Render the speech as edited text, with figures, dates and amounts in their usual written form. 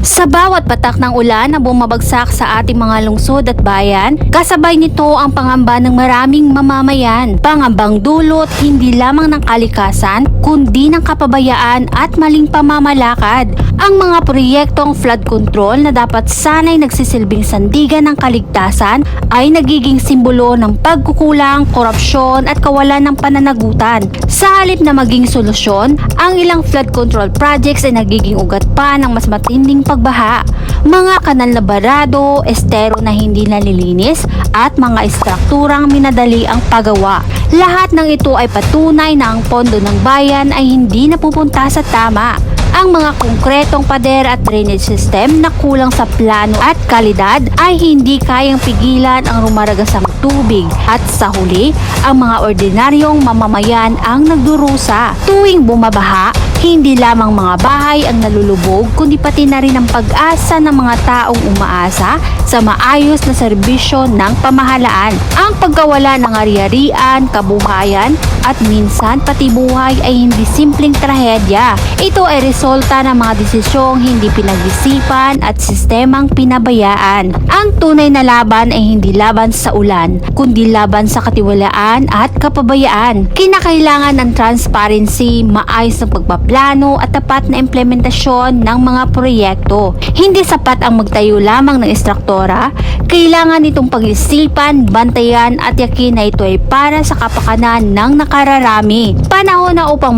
Sa bawat patak ng ulan na bumabagsak sa ating mga lungsod at bayan, kasabay nito ang pangamba ng maraming mamamayan. Pangambang dulot hindi lamang ng kalikasan, kundi ng kapabayaan at maling pamamalakad. Ang mga proyektong flood control na dapat sanay nagsisilbing sandigan ng kaligtasan ay nagiging simbolo ng pagkukulang, korupsyon at kawalan ng pananagutan. Sa halip na maging solusyon, ang ilang flood control projects ay nagiging ugat pa ng mas matinding pagbaha. Mga kanal na barado, estero na hindi nalilinis at mga istrukturang minadali ang paggawa. Lahat ng ito ay patunay na ang pondo ng bayan ay hindi napupunta sa tama. Ang mga konkretong pader at drainage system na kulang sa plano at kalidad ay hindi kayang pigilan ang rumaragasang tubig at sa huli, ang mga ordinaryong mamamayan ang nagdurusa. Tuwing bumabaha, hindi lamang mga bahay ang nalulubog kundi pati na rin ang pag-asa ng mga taong umaasa sa maayos na serbisyo ng pamahalaan. Ang pagkawala ng ari-arian, kabuhayan at minsan pati buhay ay hindi simpleng trahedya. Ito ay resulta ng mga desisyong hindi pinag-isipan at sistemang pinabayaan. Ang tunay na laban ay hindi laban sa ulan, kundi laban sa katiwalaan at kapabayaan. Kinakailangan ng transparency, maayos na pagpaplano at tapat na implementasyon ng mga proyekto. Hindi sapat ang magtayo lamang ng istruktura, kailangan itong pag-isipan, bantayan at yakin na ito ay para sa kapakanan ng nakararami. Panahon na upang